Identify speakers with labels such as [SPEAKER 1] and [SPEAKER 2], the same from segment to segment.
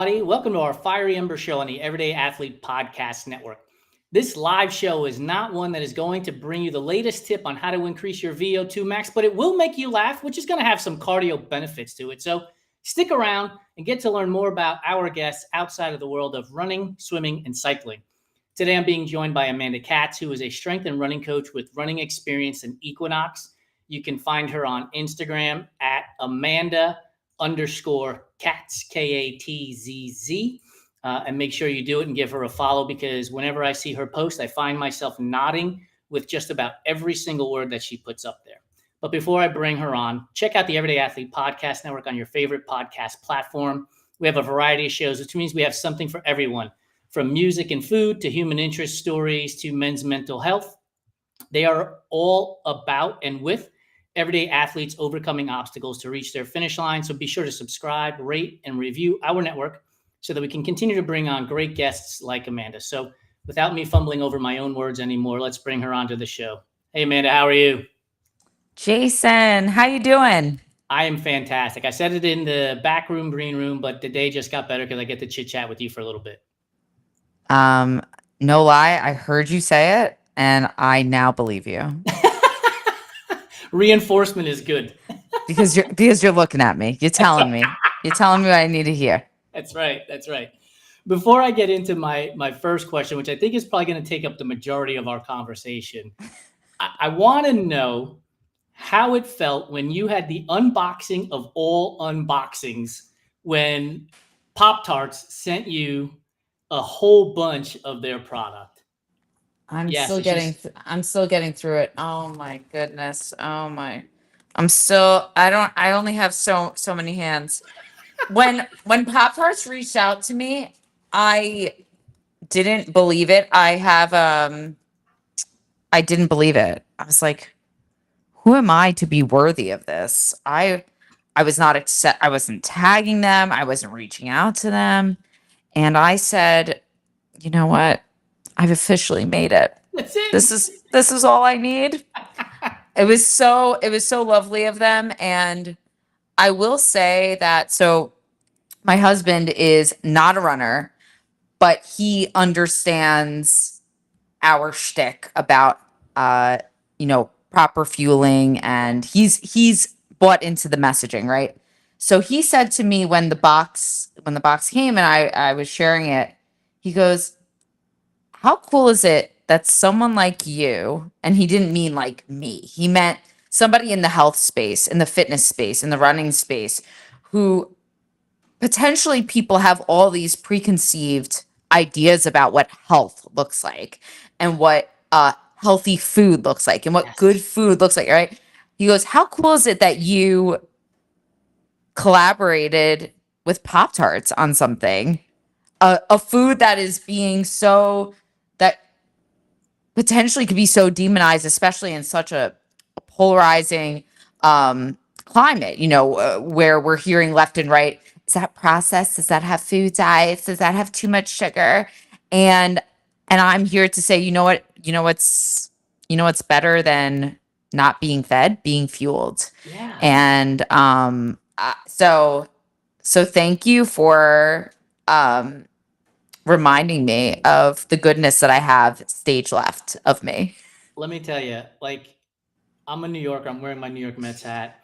[SPEAKER 1] everybody. Welcome to our Fiery Ember Show on the Everyday Athlete Podcast Network. This live show is not one that is going to bring you the latest tip on how to increase your VO2 max, but it will make you laugh, which is going to have some cardio benefits to it. So stick around and get to learn more about our guests outside of the world of running, swimming, and cycling. Today, I'm being joined by Amanda Katz, who is a strength and running coach with running experience in Equinox. You can find her on Instagram at Amanda_Katz, Katzz. And make sure you do it and give her a follow, because whenever I see her post, I find myself nodding with just about every single word that she puts up there. But before I bring her on, check out the Everyday Athlete Podcast Network on your favorite podcast platform. We have a variety of shows, which means we have something for everyone, from music and food to human interest stories to men's mental health. They are all about and with everyday athletes overcoming obstacles to reach their finish line. So be sure to subscribe, rate, and review our network so that we can continue to bring on great guests like Amanda. So without me fumbling over my own words anymore, let's bring her onto the show. Hey, Amanda, how are you?
[SPEAKER 2] Jason, how you doing?
[SPEAKER 1] I am fantastic. I said it in the back room, green room, but the day just got better because I get to chit chat with you for a little bit.
[SPEAKER 2] Um, no lie, I heard you say it, and I now believe you
[SPEAKER 1] Reinforcement is good.
[SPEAKER 2] because you're looking at me. You're telling me. You're telling me what I need to hear.
[SPEAKER 1] That's right. That's right. Before I get into my first question, which I think is probably going to take up the majority of our conversation, I want to know how it felt when you had the unboxing of all unboxings, when Pop-Tarts sent you a whole bunch of their product. Yes, it's just
[SPEAKER 2] I'm still getting through it. Oh my goodness. I only have so many hands. When Pop-Tarts reached out to me, I didn't believe it. I didn't believe it. I was like, who am I to be worthy of this? I was not I wasn't tagging them. I wasn't reaching out to them. And I said, you know what? I've officially made it.
[SPEAKER 1] that's it.
[SPEAKER 2] This is all I need. It was so lovely of them. And I will say that my husband is not a runner, but he understands our shtick about proper fueling, and he's bought into the messaging, right? So he said to me when the box came and I was sharing it, he goes, how cool is it that someone like you, and he didn't mean like me, he meant somebody in the health space, in the fitness space, in the running space, who potentially people have all these preconceived ideas about what health looks like and what healthy food looks like and what good
[SPEAKER 1] Yes.
[SPEAKER 2] food looks like, right? He goes, how cool is it that you collaborated with Pop Tarts on something, a food that is being that potentially could be so demonized, especially in such a polarizing climate, where we're hearing left and right. Is that processed? Does that have food dyes? Does that have too much sugar? And I'm here to say, what's better than not being fed, being fueled.
[SPEAKER 1] Yeah.
[SPEAKER 2] And so thank you for reminding me of the goodness that I have stage left of me.
[SPEAKER 1] Let me tell you, like, I'm a New Yorker. I'm wearing my New York Mets hat.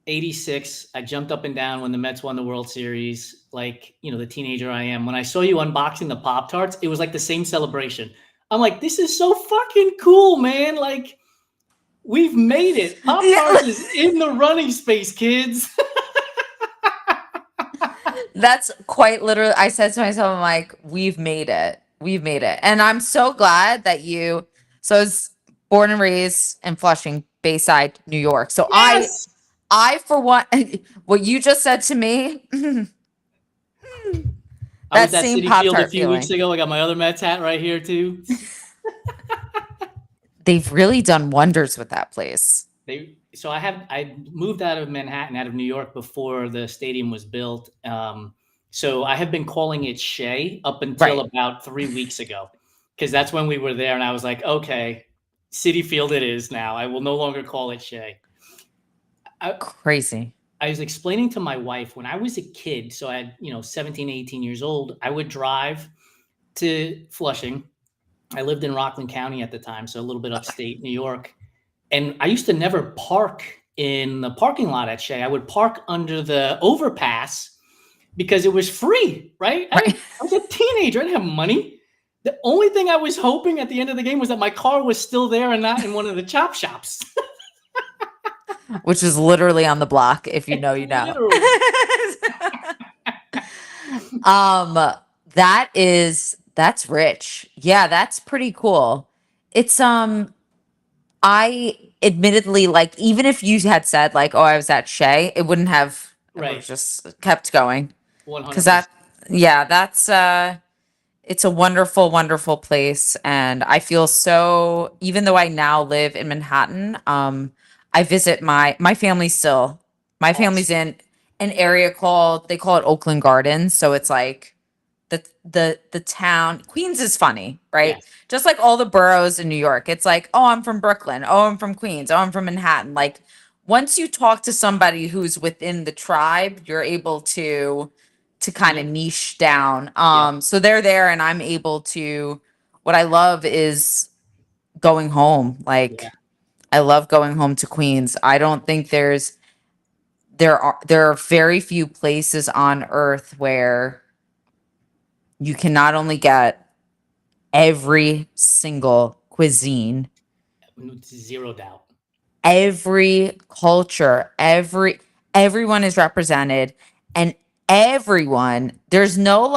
[SPEAKER 1] 86, I jumped up and down when the Mets won the World Series, like, the teenager I am. When I saw you unboxing the Pop-Tarts, it was like the same celebration. I'm like, this is so fucking cool, man. Like, we've made it. Pop-Tarts is in the running space, kids.
[SPEAKER 2] That's quite literally, I said to myself, I'm like, we've made it. We've made it. And I'm so glad that so I was born and raised in Flushing, Bayside, New York. So
[SPEAKER 1] Yes.
[SPEAKER 2] for one, what you just said to me,
[SPEAKER 1] I was
[SPEAKER 2] that
[SPEAKER 1] at
[SPEAKER 2] same
[SPEAKER 1] City Field a
[SPEAKER 2] Pop-Tart
[SPEAKER 1] few weeks
[SPEAKER 2] feeling.
[SPEAKER 1] ago. I got my other Mets hat right here, too.
[SPEAKER 2] They've really done wonders with that place.
[SPEAKER 1] I moved out of Manhattan, out of New York, before the stadium was built. So I have been calling it Shea up until
[SPEAKER 2] Right.
[SPEAKER 1] about 3 weeks ago, because that's when we were there, and I was like, okay, City Field it is now. I will no longer call it Shea. I,
[SPEAKER 2] Crazy.
[SPEAKER 1] I was explaining to my wife when I was a kid, so I had, 17, 18 years old, I would drive to Flushing. I lived in Rockland County at the time, so a little bit upstate New York. And I used to never park in the parking lot at Shea. I would park under the overpass because it was free, right?
[SPEAKER 2] Right.
[SPEAKER 1] I was a teenager. I didn't have money. The only thing I was hoping at the end of the game was that my car was still there and not in one of the chop shops.
[SPEAKER 2] Which is literally on the block. If you know, you know.
[SPEAKER 1] Literally.
[SPEAKER 2] um, that's rich. Yeah, that's pretty cool. It's I admittedly, like, even if you had said like, oh, I was at Shea, it wouldn't have. I would have
[SPEAKER 1] Right.
[SPEAKER 2] just kept going because
[SPEAKER 1] 100%.
[SPEAKER 2] that. Yeah, that's it's a wonderful, wonderful place. And I feel so, even though I now live in Manhattan, I visit my family still. My family's
[SPEAKER 1] Awesome.
[SPEAKER 2] in an area called, they call it Oakland Gardens. So it's like the town. Queens is funny, right?
[SPEAKER 1] Yes.
[SPEAKER 2] Just like all the boroughs in New York. It's like, oh, I'm from Brooklyn. Oh, I'm from Queens. Oh, I'm from Manhattan. Like once you talk to somebody who's within the tribe, you're able to kind of
[SPEAKER 1] Yep.
[SPEAKER 2] niche down.
[SPEAKER 1] Yep.
[SPEAKER 2] So they're there and I'm able to, what I love is going home.
[SPEAKER 1] Yeah.
[SPEAKER 2] Like I love going home to Queens. I don't think there are very few places on earth where you can not only get every single cuisine,
[SPEAKER 1] Zero doubt.
[SPEAKER 2] every culture, everyone is represented, and everyone, there's no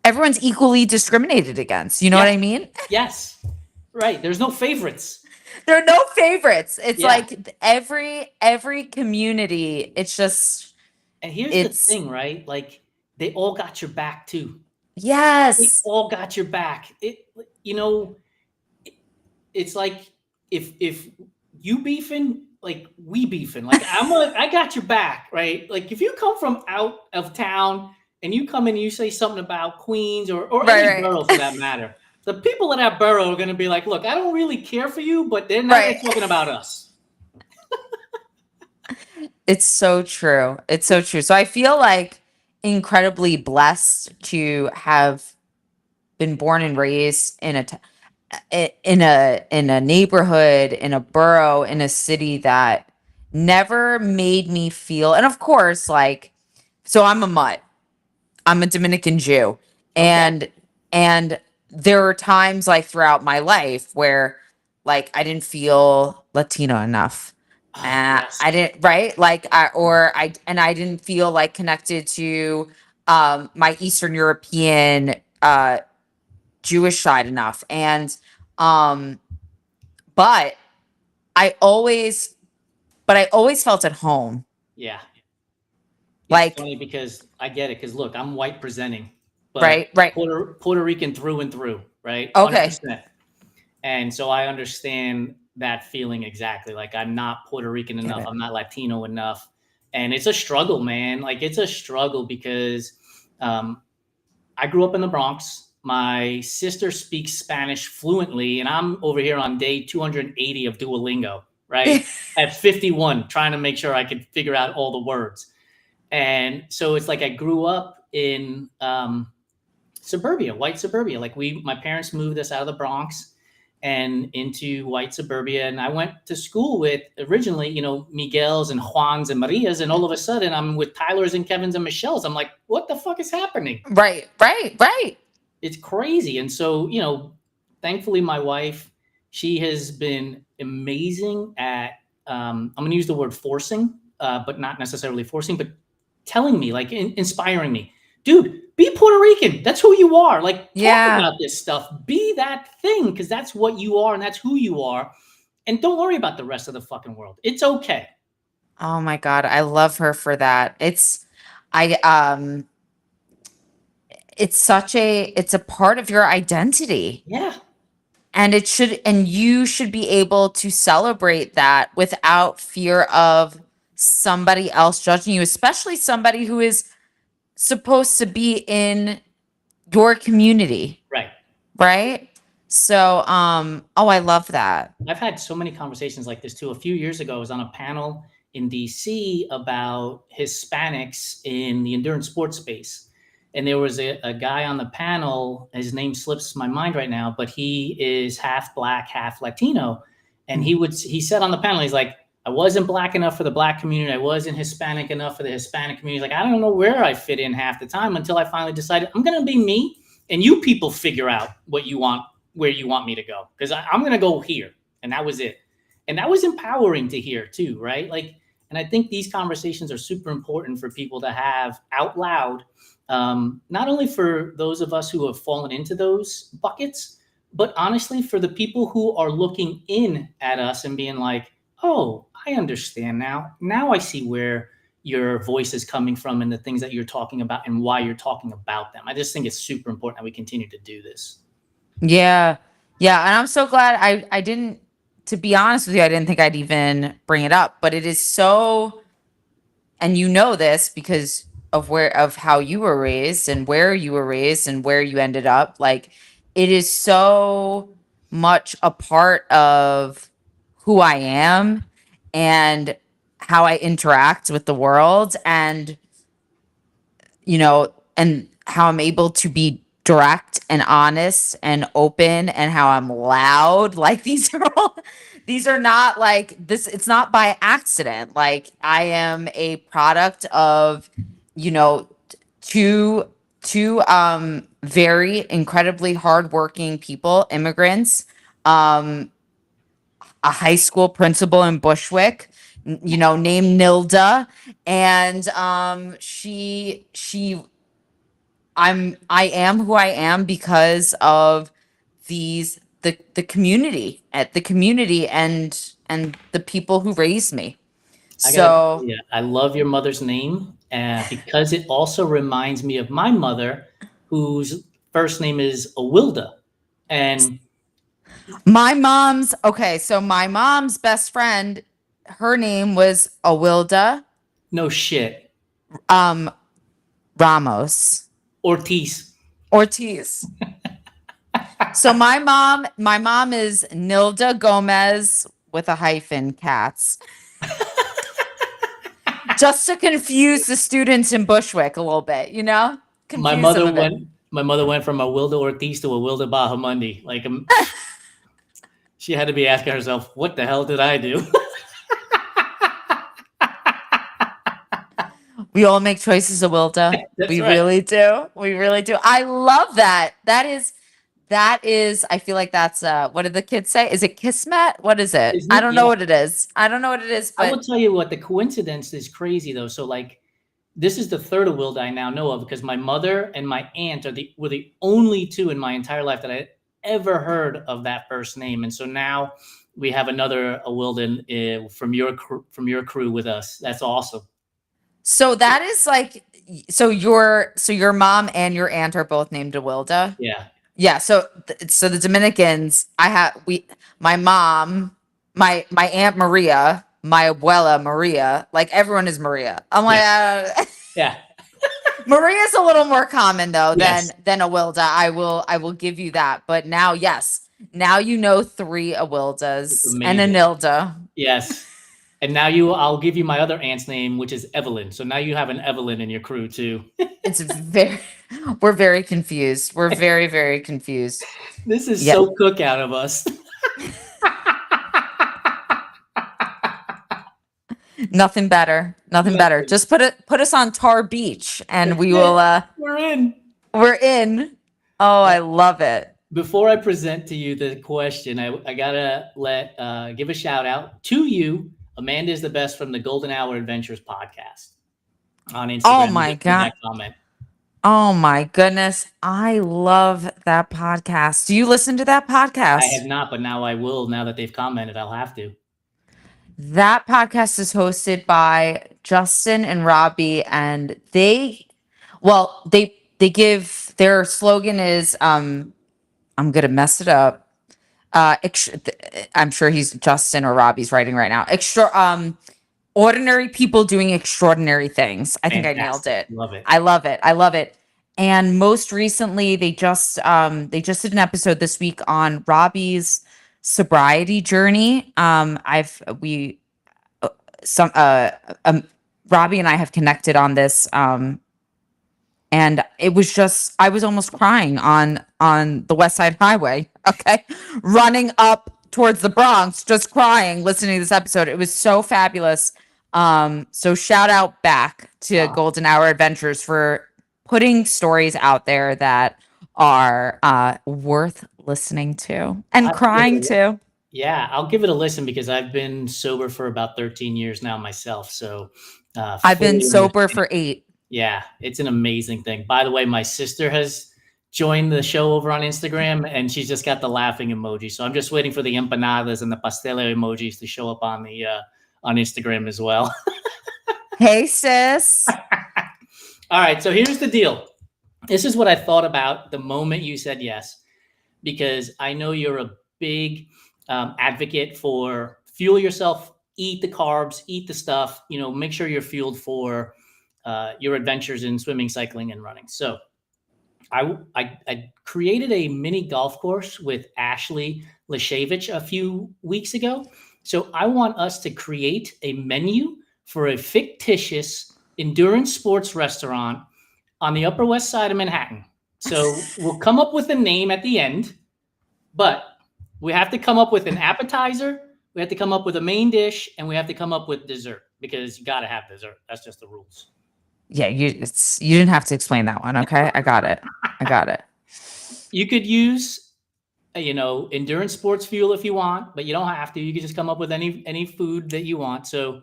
[SPEAKER 2] everyone's equally discriminated against. You know what
[SPEAKER 1] Yes.
[SPEAKER 2] I mean?
[SPEAKER 1] Yes. Right. There's no favorites.
[SPEAKER 2] There are no favorites. It's
[SPEAKER 1] Yeah.
[SPEAKER 2] like every community, it's just
[SPEAKER 1] And here's the
[SPEAKER 2] it's
[SPEAKER 1] thing, right? Like they all got your back too. They
[SPEAKER 2] yes.
[SPEAKER 1] all got your back. You know, it's like if you beefing, like we beefing. Like I got your back, right? Like if you come from out of town and you come in and you say something about Queens or any
[SPEAKER 2] Right,
[SPEAKER 1] borough for that matter, the people in that borough are going to be like, look, I don't really care for you, but then now they're
[SPEAKER 2] right.
[SPEAKER 1] talking about us.
[SPEAKER 2] It's so true. It's so true. So I feel like incredibly blessed to have been born and raised in a neighborhood, in a borough, in a city that never made me feel. And of course, like, so I'm a mutt. I'm a Dominican Jew,
[SPEAKER 1] Okay.
[SPEAKER 2] and there are times like throughout my life where like I didn't feel Latino enough.
[SPEAKER 1] Oh, yes.
[SPEAKER 2] I didn't, right, like I didn't feel like connected to my Eastern European Jewish side enough, and um but I always I always felt at home.
[SPEAKER 1] Yeah. It's
[SPEAKER 2] Like,
[SPEAKER 1] funny because I get it. Because look, I'm white presenting, but
[SPEAKER 2] right.
[SPEAKER 1] Puerto Rican through and through, right?
[SPEAKER 2] Okay.
[SPEAKER 1] 100%. And so I understand that feeling exactly. Like I'm not Puerto Rican
[SPEAKER 2] Get
[SPEAKER 1] enough.
[SPEAKER 2] it.
[SPEAKER 1] I'm not Latino enough. And it's a struggle, man. Like it's a struggle because um, I grew up in the Bronx. My sister speaks Spanish fluently, and I'm over here on day 280 of Duolingo, right? At 51, trying to make sure I could figure out all the words. And so it's like I grew up in suburbia, white suburbia. Like my parents moved us out of the Bronx and into white suburbia. And I went to school with originally, Miguel's and Juan's and Maria's. And all of a sudden I'm with Tyler's and Kevin's and Michelle's. I'm like, what the fuck is happening?
[SPEAKER 2] Right.
[SPEAKER 1] It's crazy. And so, thankfully my wife, she has been amazing at, I'm going to use the word forcing, but not necessarily forcing, but telling me, like inspiring me, dude, be Puerto Rican. That's who you are. Like talk
[SPEAKER 2] Yeah.
[SPEAKER 1] about this stuff. Be that thing because that's what you are and that's who you are. And don't worry about the rest of the fucking world. It's okay.
[SPEAKER 2] Oh my God, I love her for that. I it's a part of your identity.
[SPEAKER 1] Yeah.
[SPEAKER 2] And you should be able to celebrate that without fear of somebody else judging you, especially somebody who is supposed to be in your community,
[SPEAKER 1] Right.
[SPEAKER 2] right? So, oh, I love that.
[SPEAKER 1] I've had so many conversations like this too. A few years ago, I was on a panel in DC about Hispanics in the endurance sports space. And there was a guy on the panel, his name slips my mind right now, but he is half black, half Latino. And he said on the panel, he's like, I wasn't black enough for the black community. I wasn't Hispanic enough for the Hispanic community. Like, I don't know where I fit in half the time until I finally decided I'm going to be me. And you people figure out what you want, where you want me to go. Because I'm going to go here. And that was it. And that was empowering to hear too, right? Like, and I think these conversations are super important for people to have out loud, not only for those of us who have fallen into those buckets, but honestly for the people who are looking in at us and being like, oh, I understand now. Now I see where your voice is coming from and the things that you're talking about and why you're talking about them. I just think it's super important that we continue to do this.
[SPEAKER 2] Yeah. Yeah. And I'm so glad I didn't, to be honest with you, I didn't think I'd even bring it up, but it is so, and you know this because of how you were raised and where you were raised and where you ended up. Like, it is so much a part of who I am and how I interact with the world, and and how I'm able to be direct and honest and open, and how I'm loud. Like, these are not like this. It's not by accident. Like, I am a product of, you know, two very incredibly hardworking people, immigrants, um, a high school principal in Bushwick, named Nilda, and I am who I am because of the community at the community and the people who raised me.
[SPEAKER 1] I gotta tell
[SPEAKER 2] So
[SPEAKER 1] you, I love your mother's name because it also reminds me of my mother, whose first name is Awilda. And
[SPEAKER 2] my mom's best friend, her name was Awilda
[SPEAKER 1] no shit,
[SPEAKER 2] um Ramos
[SPEAKER 1] Ortiz.
[SPEAKER 2] Ortiz. So my mom is Nilda Gomez with a hyphen, Katz. Just to confuse the students in Bushwick a little bit,
[SPEAKER 1] My
[SPEAKER 2] confuse them
[SPEAKER 1] mother
[SPEAKER 2] a bit.
[SPEAKER 1] went. My mother went from Awilda Ortiz to Awilda Bahamundi. Like, she had to be asking herself, "What the hell did I do?"
[SPEAKER 2] We all make choices, Awilda.
[SPEAKER 1] That's
[SPEAKER 2] We
[SPEAKER 1] right.
[SPEAKER 2] really do. We really do. I love that. That is, I feel like that's what did the kids say? Is it Kismet? What is it?
[SPEAKER 1] Isn't
[SPEAKER 2] I
[SPEAKER 1] it?
[SPEAKER 2] don't know
[SPEAKER 1] Yeah.
[SPEAKER 2] what it is. I don't know what it is,
[SPEAKER 1] I will
[SPEAKER 2] but
[SPEAKER 1] tell you what. The coincidence is crazy though. So like, this is the third Awilda I now know of because my mother and my aunt were the only two in my entire life that I ever heard of that first name, and so now we have another Awilda from your crew with us. That's awesome.
[SPEAKER 2] so that is like so your mom and your aunt are both named Awilda.
[SPEAKER 1] Yeah.
[SPEAKER 2] Yeah, so the Dominicans, I have we my mom, my aunt Maria, my abuela Maria, like everyone is Maria. I'm like,
[SPEAKER 1] Yeah. Yeah.
[SPEAKER 2] Maria's a little more common though
[SPEAKER 1] Yes.
[SPEAKER 2] than Awilda. I will give you that. But now, yes, now you know three
[SPEAKER 1] It's
[SPEAKER 2] Awildas and a
[SPEAKER 1] amazing.
[SPEAKER 2] Nilda.
[SPEAKER 1] Yes. And I'll give you my other aunt's name, which is Evelyn. So now you have an Evelyn in your crew too.
[SPEAKER 2] We're very confused. We're very, very confused.
[SPEAKER 1] This is
[SPEAKER 2] Yeah.
[SPEAKER 1] so cookout of us.
[SPEAKER 2] Nothing better. Nothing better.
[SPEAKER 1] Nothing.
[SPEAKER 2] Just put us on Tar Beach and
[SPEAKER 1] That's
[SPEAKER 2] we
[SPEAKER 1] it.
[SPEAKER 2] will
[SPEAKER 1] We're in.
[SPEAKER 2] we're in. Oh, I love it.
[SPEAKER 1] Before I present to you the question, I gotta give a shout out to you. Amanda is the best from the Golden Hour Adventures podcast on
[SPEAKER 2] Oh
[SPEAKER 1] Instagram.
[SPEAKER 2] my
[SPEAKER 1] Just read
[SPEAKER 2] God.
[SPEAKER 1] that comment.
[SPEAKER 2] Oh my goodness. I love that podcast. Do you listen to that
[SPEAKER 1] I have
[SPEAKER 2] podcast?
[SPEAKER 1] not, but now I will. Now that they've commented, I'll have to.
[SPEAKER 2] That podcast is hosted by Justin and Robbie, and they give their slogan is I'm gonna mess it up. I'm sure he's Justin or Robbie's writing right now. Ordinary people doing extraordinary things. I think I nailed
[SPEAKER 1] Fantastic.
[SPEAKER 2] it.
[SPEAKER 1] Love it.
[SPEAKER 2] I love it. I love it. And most recently, they just did an episode this week on Robbie's sobriety journey. I've we some Robbie and I have connected on this, and it was just I was almost crying on the West Side Highway. Okay, running up towards the Bronx, just crying, listening to this episode. It was so fabulous. So shout out back to
[SPEAKER 1] Wow.
[SPEAKER 2] Golden Hour Adventures for putting stories out there that are worth listening to and
[SPEAKER 1] I'll give it
[SPEAKER 2] crying
[SPEAKER 1] a,
[SPEAKER 2] to.
[SPEAKER 1] yeah, I'll give it a listen because I've been sober for about 13 years now myself. So
[SPEAKER 2] I've been
[SPEAKER 1] fully
[SPEAKER 2] sober
[SPEAKER 1] understand.
[SPEAKER 2] for 8.
[SPEAKER 1] Yeah, it's an amazing thing. By the way, my sister has joined the show over on Instagram and she's just got the laughing emoji. So I'm just waiting for the empanadas and the pastele emojis to show up on the on Instagram as well.
[SPEAKER 2] Hey sis.
[SPEAKER 1] All right, so here's the deal. This is what I thought about the moment you said yes, because I know you're a big advocate for fuel yourself, eat the carbs, eat the stuff, make sure you're fueled for your adventures in swimming, cycling, and running. So I created a mini golf course with Ashley Lashevich a few weeks ago. So I want us to create a menu for a fictitious endurance sports restaurant on the Upper West Side of Manhattan. So we'll come up with a name at the end, but we have to come up with an appetizer, we have to come up with a main dish, and we have to come up with dessert because you got to have dessert. That's just the rules.
[SPEAKER 2] Yeah, you didn't have to explain that one, okay? I got it.
[SPEAKER 1] You could use, endurance sports fuel if you want, but you don't have to. You can just come up with any food that you want. So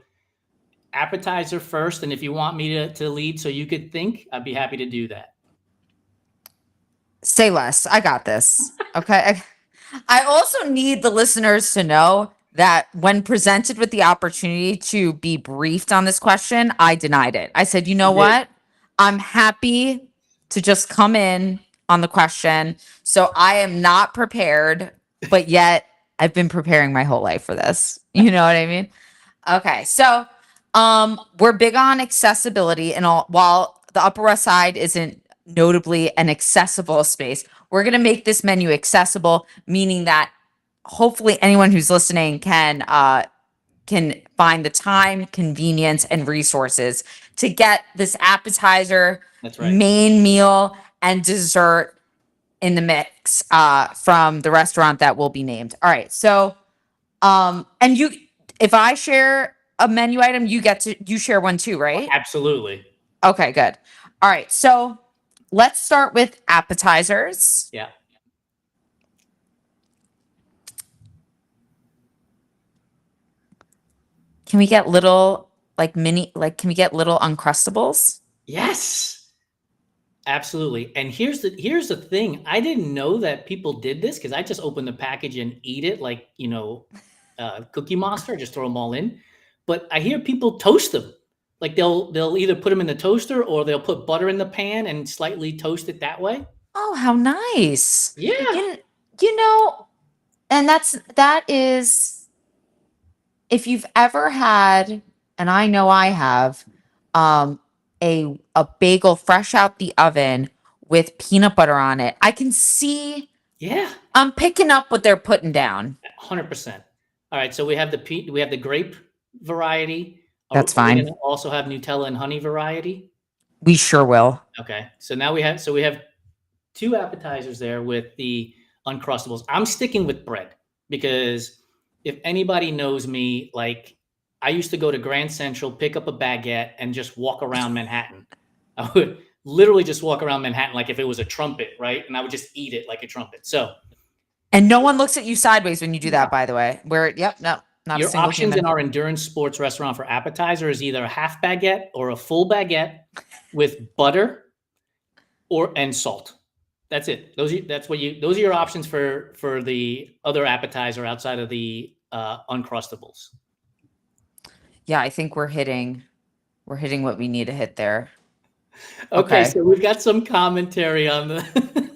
[SPEAKER 1] appetizer first, and if you want me to lead so you could think, I'd be happy to do that.
[SPEAKER 2] Say less. I got this. Okay. I also need the listeners to know that when presented with the opportunity to be briefed on this question, I denied it. I said, you know
[SPEAKER 1] You did.
[SPEAKER 2] what? I'm happy to just come in on the question. So I am not prepared, but yet I've been preparing my whole life for this. You know what I mean? Okay. So we're big on accessibility, and while the Upper West Side isn't notably an accessible space, we're going to make this menu accessible, meaning that hopefully anyone who's listening can find the time, convenience, and resources to get this appetizer,
[SPEAKER 1] That's right.
[SPEAKER 2] main meal, and dessert in the mix from the restaurant that will be named. All right. So and if I share a menu item, you share one too, right?
[SPEAKER 1] Absolutely.
[SPEAKER 2] Okay, good. All right. So let's start with appetizers.
[SPEAKER 1] Yeah.
[SPEAKER 2] Can we get little can we get little Uncrustables?
[SPEAKER 1] Yes. Absolutely. And here's the thing. I didn't know that people did this because I just open the package and eat it like, Cookie Monster, just throw them all in. But I hear people toast them. Like they'll either put them in the toaster or they'll put butter in the pan and slightly toast it that way.
[SPEAKER 2] Oh, how nice.
[SPEAKER 1] Yeah.
[SPEAKER 2] You know, and that is, if you've ever had, and I know I have, a bagel fresh out the oven with peanut butter on it, I can see
[SPEAKER 1] Yeah.
[SPEAKER 2] I'm picking up what they're putting down.
[SPEAKER 1] 100%. All right. So we have the grape variety.
[SPEAKER 2] That's
[SPEAKER 1] Are we
[SPEAKER 2] fine.
[SPEAKER 1] gonna also have Nutella and honey variety?
[SPEAKER 2] We sure will.
[SPEAKER 1] Okay. So now we have two appetizers there with the Uncrustables. I'm sticking with bread because if anybody knows me, like I used to go to Grand Central, pick up a baguette, and just walk around Manhattan. I would literally just walk around Manhattan like if it was a trumpet, right? And I would just eat it like a trumpet. So,
[SPEAKER 2] And no one looks at you sideways when you do that, by the way. Yep, no, not a
[SPEAKER 1] your
[SPEAKER 2] single
[SPEAKER 1] options
[SPEAKER 2] human.
[SPEAKER 1] in our endurance sports restaurant for appetizer is either a half baguette or a full baguette with butter and salt. That's it. Those are your options for the other appetizer outside of the Uncrustables.
[SPEAKER 2] Yeah, I think we're hitting what we need to hit there.
[SPEAKER 1] Okay,
[SPEAKER 2] Okay.
[SPEAKER 1] so we've got some commentary on the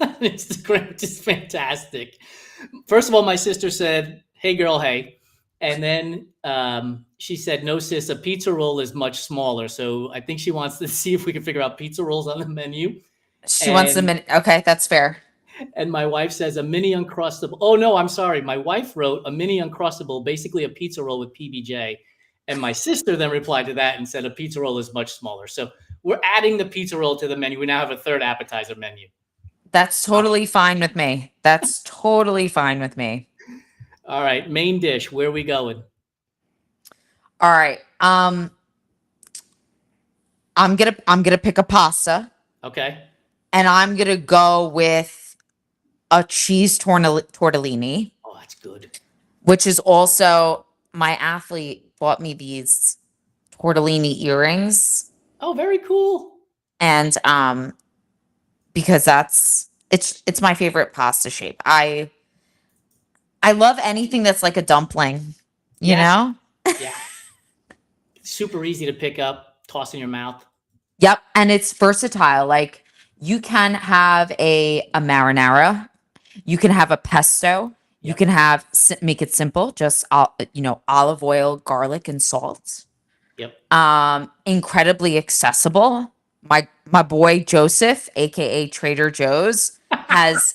[SPEAKER 1] on Instagram, which is fantastic. First of all, my sister said, "Hey, girl, hey," and then she said, "No, sis, a pizza roll is much smaller." So I think she wants to see if we can figure out pizza rolls on the menu.
[SPEAKER 2] She wants a
[SPEAKER 1] And
[SPEAKER 2] minute. Okay, that's fair.
[SPEAKER 1] my wife says a mini uncrustable. Oh no, I'm sorry. My wife wrote a mini uncrustable, basically a pizza roll with PBJ. And my sister then replied to that and said a pizza roll is much smaller. So we're adding the pizza roll to the menu. We now have a third appetizer menu.
[SPEAKER 2] That's totally fine with me. That's totally fine with me.
[SPEAKER 1] All right, main dish. Where are we going?
[SPEAKER 2] All right. I'm gonna pick a pasta,
[SPEAKER 1] Okay.
[SPEAKER 2] and I'm gonna go with a cheese tortellini,
[SPEAKER 1] Oh, that's good.
[SPEAKER 2] which is also my athlete bought me these tortellini earrings,
[SPEAKER 1] Oh, very cool.
[SPEAKER 2] and because it's my favorite pasta shape. I love anything that's like a dumpling, you
[SPEAKER 1] Yeah.
[SPEAKER 2] know?
[SPEAKER 1] Yeah. Super easy to pick up, toss in your mouth.
[SPEAKER 2] Yep, and it's versatile. Like you can have a marinara, you can have a pesto, you
[SPEAKER 1] Yep.
[SPEAKER 2] can have make it simple, just olive oil, garlic, and salt.
[SPEAKER 1] Yep.
[SPEAKER 2] Incredibly accessible. My boy Joseph, aka Trader Joe's, has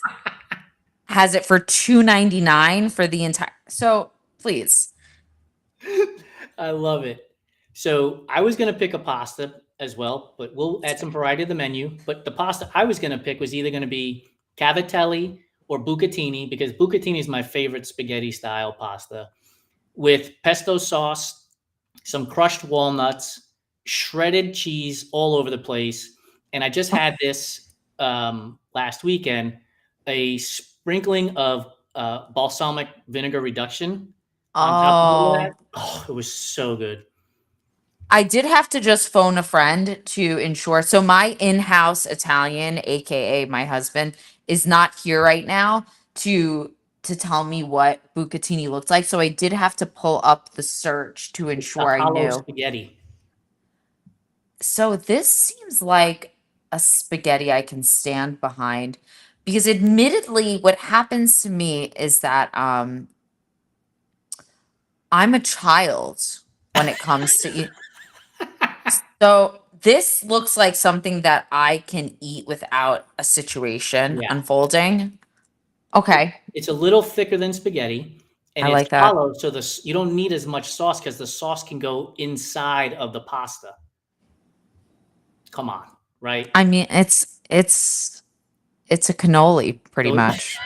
[SPEAKER 2] has it for $2.99 for the entire. So please,
[SPEAKER 1] I love it. So I was going to pick a pasta as well, but we'll add some variety to the menu. But the pasta I was going to pick was either going to be cavatelli or bucatini, because bucatini is my favorite spaghetti style pasta with pesto sauce, some crushed walnuts, shredded cheese all over the place. And I just had this last weekend, a sprinkling of balsamic vinegar reduction on top of all of that.
[SPEAKER 2] oh,
[SPEAKER 1] Oh, it was so good.
[SPEAKER 2] I did have to just phone a friend to ensure. So my in-house Italian, aka my husband, is not here right now to tell me what bucatini looked like. So I did have to pull up the search to
[SPEAKER 1] It's the
[SPEAKER 2] ensure I
[SPEAKER 1] hollow
[SPEAKER 2] knew.
[SPEAKER 1] spaghetti.
[SPEAKER 2] So this seems like a spaghetti I can stand behind because admittedly what happens to me is that I'm a child when it comes to so this looks like something that I can eat without a situation
[SPEAKER 1] Yeah.
[SPEAKER 2] unfolding. Okay,
[SPEAKER 1] It's a little thicker than spaghetti and
[SPEAKER 2] I
[SPEAKER 1] it's
[SPEAKER 2] like that.
[SPEAKER 1] hollow. So you don't need as much sauce because the sauce can go inside of the pasta. Come on, right?
[SPEAKER 2] I mean, it's a cannoli pretty
[SPEAKER 1] Don't-
[SPEAKER 2] much.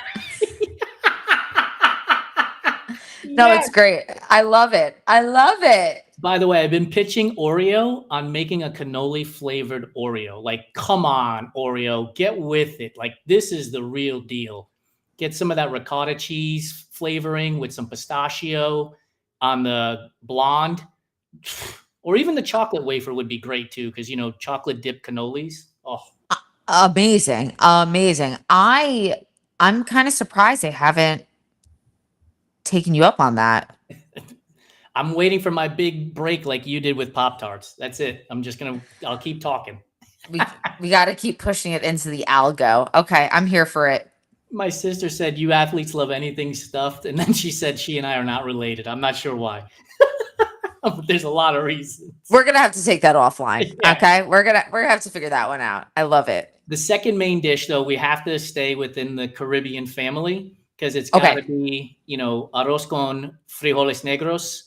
[SPEAKER 2] No,
[SPEAKER 1] Yes.
[SPEAKER 2] it's great. I love it. I love it.
[SPEAKER 1] By the way, I've been pitching Oreo on making a cannoli flavored Oreo. Like, come on, Oreo, get with it. Like, this is the real deal. Get some of that ricotta cheese flavoring with some pistachio on the blonde, or even the chocolate wafer would be great too, because chocolate dip cannolis. Oh,
[SPEAKER 2] Amazing. Amazing. I'm kind of surprised they haven't taken you up on that.
[SPEAKER 1] I'm waiting for my big break like you did with Pop Tarts. That's it. I'll keep talking.
[SPEAKER 2] We got to keep pushing it into the algo. Okay, I'm here for it.
[SPEAKER 1] My sister said, "You athletes love anything stuffed," and then she said she and I are not related. I'm not sure why. There's a lot of reasons.
[SPEAKER 2] We're gonna have to take that offline.
[SPEAKER 1] Yeah.
[SPEAKER 2] Okay, we're gonna have to figure that one out. I love it.
[SPEAKER 1] The second main dish, though, we have to stay within the Caribbean family because it's got to
[SPEAKER 2] Okay.
[SPEAKER 1] be, arroz con frijoles negros,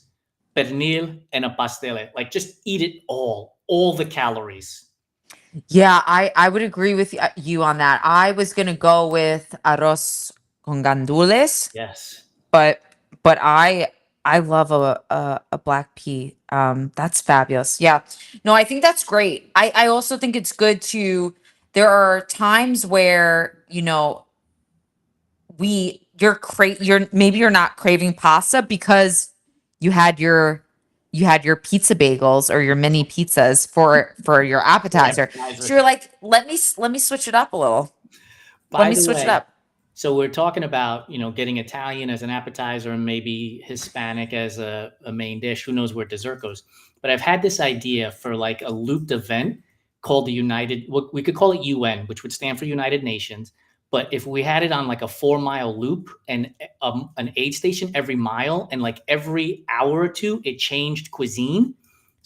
[SPEAKER 1] pernil, and a pastele. Like, just eat it all the calories.
[SPEAKER 2] Yeah, I would agree with you on that. I was gonna go with arroz con gandules,
[SPEAKER 1] Yes.
[SPEAKER 2] but I love a black pea. That's fabulous. Yeah. No, I think that's great. I also think it's good to there are times where, you're maybe you're not craving pasta because you had your you had your pizza bagels or your mini pizzas for your
[SPEAKER 1] For
[SPEAKER 2] appetizer.
[SPEAKER 1] appetizer.
[SPEAKER 2] So you're like, let me switch it up a little. Let
[SPEAKER 1] By
[SPEAKER 2] me
[SPEAKER 1] the
[SPEAKER 2] switch it
[SPEAKER 1] way,
[SPEAKER 2] up.
[SPEAKER 1] so we're talking about, getting Italian as an appetizer and maybe Hispanic as a main dish. Who knows where dessert goes? But I've had this idea for like a looped event called the United, we could call it UN, which would stand for United Nations. But if we had it on like a 4 mile loop and an aid station every mile, and like every hour or two, it changed cuisine.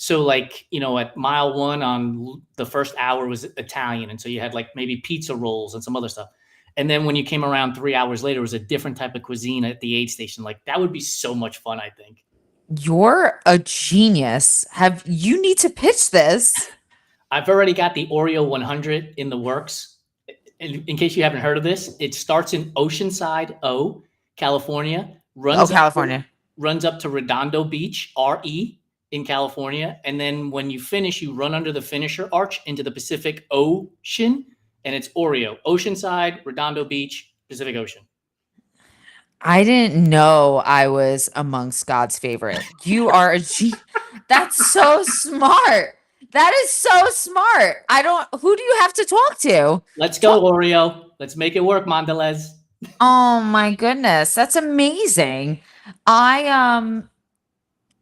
[SPEAKER 1] So like, at mile one on the first hour was Italian. And so you had like maybe pizza rolls and some other stuff. And then when you came around 3 hours later, it was a different type of cuisine at the aid station. Like that would be so much fun, I think.
[SPEAKER 2] You're a genius. You need to pitch this?
[SPEAKER 1] I've already got the Oreo 100 in the works. In case you haven't heard of this, it starts in Oceanside, California,
[SPEAKER 2] Oh,
[SPEAKER 1] runs up
[SPEAKER 2] California.
[SPEAKER 1] runs up to Redondo Beach, RE, in California, and then when you finish, you run under the finisher arch into the Pacific Ocean, and it's Oreo, Oceanside, Redondo Beach, Pacific Ocean.
[SPEAKER 2] I didn't know I was amongst God's favorite. You are That's so smart. That is so smart. Who do you have to talk to?
[SPEAKER 1] Let's go, Oreo. Let's make it work, Mondelez.
[SPEAKER 2] Oh my goodness. That's amazing. I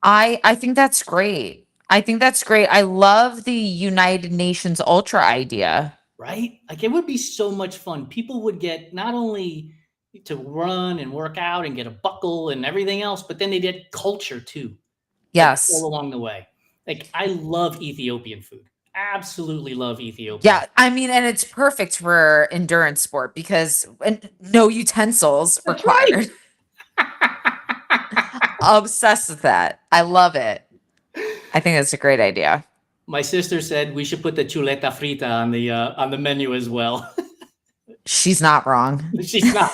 [SPEAKER 2] I think that's great. I think that's great. I love the United Nations Ultra idea.
[SPEAKER 1] Right? Like it would be so much fun. People would get not only to run and work out and get a buckle and everything else, but then they get culture too, like all
[SPEAKER 2] Yes.
[SPEAKER 1] along the way. Like I love Ethiopian food. Absolutely love Ethiopian.
[SPEAKER 2] Yeah, I mean, and it's perfect for endurance sport because no utensils
[SPEAKER 1] That's
[SPEAKER 2] required.
[SPEAKER 1] right.
[SPEAKER 2] Obsessed with that. I love it. I think that's a great idea.
[SPEAKER 1] My sister said we should put the chuleta frita on the menu as well.
[SPEAKER 2] She's not wrong.
[SPEAKER 1] She's not.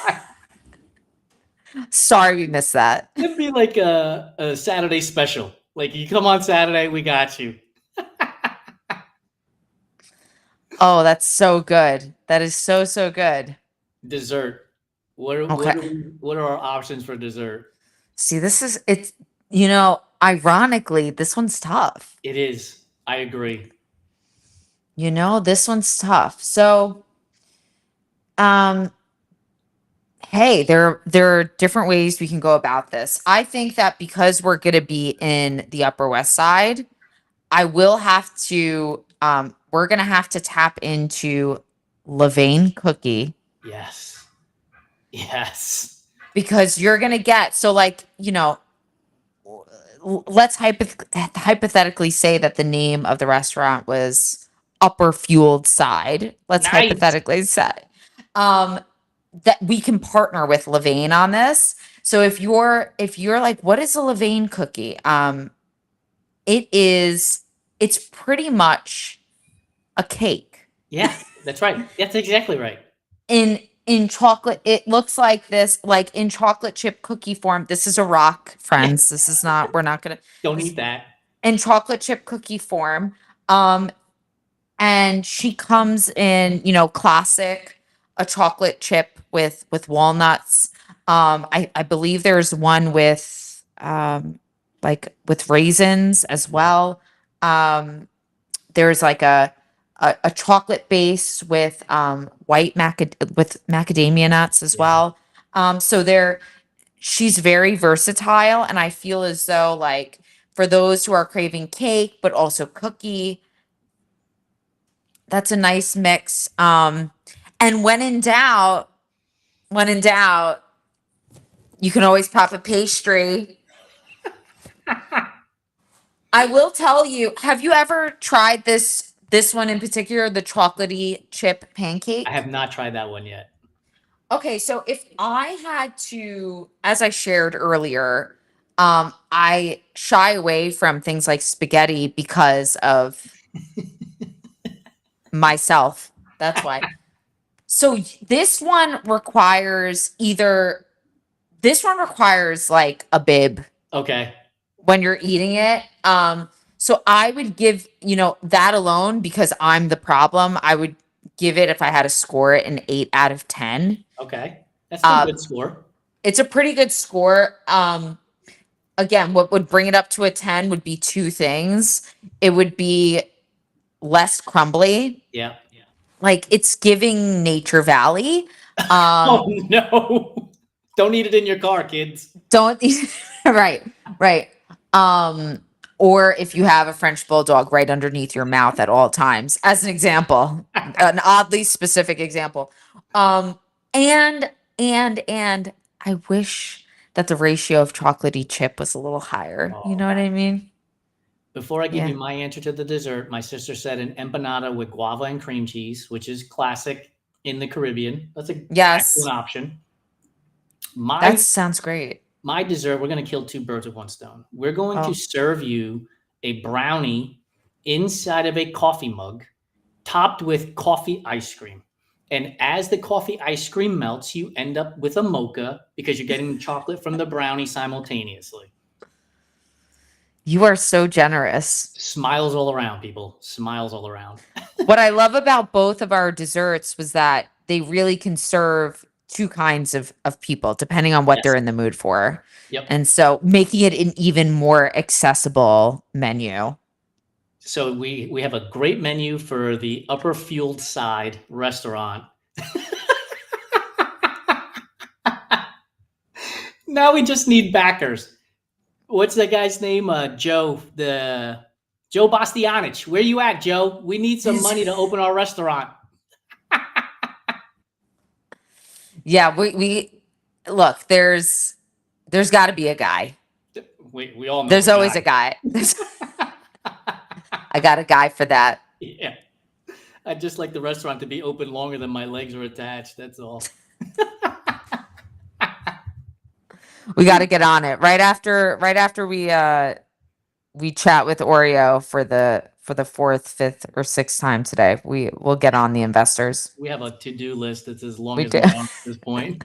[SPEAKER 2] Sorry we missed that.
[SPEAKER 1] It'd be like a Saturday special. Like you come on Saturday, we got you.
[SPEAKER 2] Oh, that's so good. That is so, so good.
[SPEAKER 1] Dessert.
[SPEAKER 2] Okay.
[SPEAKER 1] What are our options for dessert?
[SPEAKER 2] See, ironically, this one's tough.
[SPEAKER 1] It is. I agree.
[SPEAKER 2] This one's tough. So, um, hey, there are different ways we can go about this. I think that because we're going to be in the Upper West Side, I will have to we're going to have to tap into Levain cookie
[SPEAKER 1] Yes. Yes.
[SPEAKER 2] because you're going to get let's hypothetically say that the name of the restaurant was Upper Fueled Side. Let's
[SPEAKER 1] Nice.
[SPEAKER 2] hypothetically say that we can partner with Levain on this. So if you're like, what is a Levain cookie? It's pretty much a cake.
[SPEAKER 1] Yeah, that's right. That's exactly right.
[SPEAKER 2] In chocolate, it looks like this, like in chocolate chip cookie form. This is a rock, friends. This is not, we're not gonna
[SPEAKER 1] Don't eat that.
[SPEAKER 2] in chocolate chip cookie form. And she comes in, classic, a chocolate chip with walnuts. I believe there's one with like with raisins as well. There's like a chocolate base with with macadamia nuts as
[SPEAKER 1] Yeah.
[SPEAKER 2] well. So she's very versatile, and I feel as though like for those who are craving cake but also cookie, that's a nice mix. And when in doubt, you can always pop a pastry. I will tell you, have you ever tried this one in particular, the chocolatey chip pancake?
[SPEAKER 1] I have not tried that one yet.
[SPEAKER 2] Okay, so if I had to, as I shared earlier, I shy away from things like spaghetti because of myself. That's why. So this one requires like a bib
[SPEAKER 1] Okay.
[SPEAKER 2] when you're eating it. So I would give, that alone because I'm the problem. I would give it, if I had to score it, an 8 out of 10.
[SPEAKER 1] Okay. That's still a good score.
[SPEAKER 2] It's a pretty good score. Again, what would bring it up to a 10 would be two things. It would be less crumbly.
[SPEAKER 1] Yeah. Yeah.
[SPEAKER 2] Like it's giving Nature Valley.
[SPEAKER 1] Oh no. Don't eat it in your car, kids.
[SPEAKER 2] Don't right. Or if you have a French bulldog right underneath your mouth at all times, as an example, an oddly specific example. And I wish that the ratio of chocolatey chip was a little higher. You know what I mean?
[SPEAKER 1] Before I give
[SPEAKER 2] Yeah.
[SPEAKER 1] you my answer to the dessert, my sister said an empanada with guava and cream cheese, which is classic in the Caribbean. That's an excellent
[SPEAKER 2] Yes.
[SPEAKER 1] option.
[SPEAKER 2] That
[SPEAKER 1] My
[SPEAKER 2] sounds great.
[SPEAKER 1] my dessert, we're going to kill two birds with one stone. We're going to
[SPEAKER 2] Oh,
[SPEAKER 1] serve you a brownie inside of a coffee mug, topped with coffee ice cream. And as the coffee ice cream melts, you end up with a mocha because you're getting chocolate from the brownie simultaneously.
[SPEAKER 2] you are so generous.
[SPEAKER 1] Smiles all around, people. Smiles all around.
[SPEAKER 2] What I love about both of our desserts was that they really can serve two kinds of people depending on what
[SPEAKER 1] Yes.
[SPEAKER 2] they're in the mood for.
[SPEAKER 1] Yep.
[SPEAKER 2] And so making it an even more accessible menu.
[SPEAKER 1] So we have a great menu for the Upper Fueled Side restaurant. Now we just need backers. What's that guy's name? Joe Bastianich. Where you at, Joe? We need some money to open our restaurant.
[SPEAKER 2] Yeah, we look, there's got to be a guy.
[SPEAKER 1] We all know
[SPEAKER 2] There's
[SPEAKER 1] a
[SPEAKER 2] always a
[SPEAKER 1] guy.
[SPEAKER 2] guy. I got a guy for that.
[SPEAKER 1] Yeah. I'd just like the restaurant to be open longer than my legs are attached. That's all.
[SPEAKER 2] We got to get on it right after we chat with Oreo for the fourth, fifth, or sixth time today. We'll get on the investors.
[SPEAKER 1] We have a to-do list that's as long
[SPEAKER 2] We
[SPEAKER 1] as
[SPEAKER 2] do.
[SPEAKER 1] my arm at this point.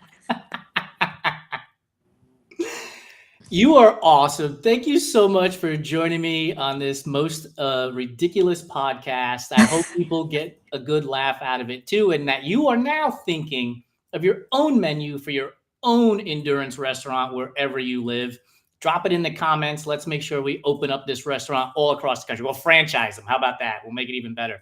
[SPEAKER 1] You are awesome. Thank you so much for joining me on this most ridiculous podcast. I hope people get a good laugh out of it too, and that you are now thinking of your own menu for your own endurance restaurant wherever you live. Drop it in the comments. Let's make sure we open up this restaurant all across the country. We'll franchise them. How about that? We'll make it even better.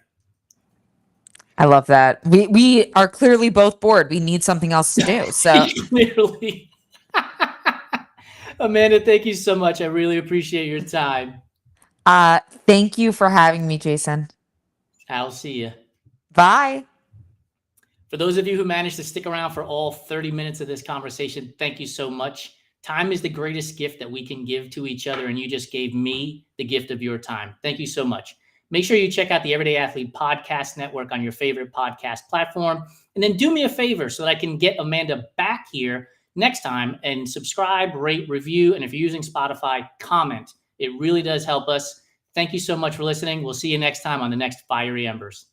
[SPEAKER 2] I love that. We are clearly both bored. We need something else to do. So
[SPEAKER 1] Clearly. Amanda, thank you so much. I really appreciate your time.
[SPEAKER 2] thank you for having me, Jason.
[SPEAKER 1] I'll see you.
[SPEAKER 2] Bye.
[SPEAKER 1] For those of you who managed to stick around for all 30 minutes of this conversation, thank you so much. Time is the greatest gift that we can give to each other, and you just gave me the gift of your time. Thank you so much. Make sure you check out the Everyday Athlete Podcast Network on your favorite podcast platform. And then do me a favor so that I can get Amanda back here next time, and subscribe, rate, review. And if you're using Spotify, comment. It really does help us. Thank you so much for listening. We'll see you next time on the next Fiery Embers.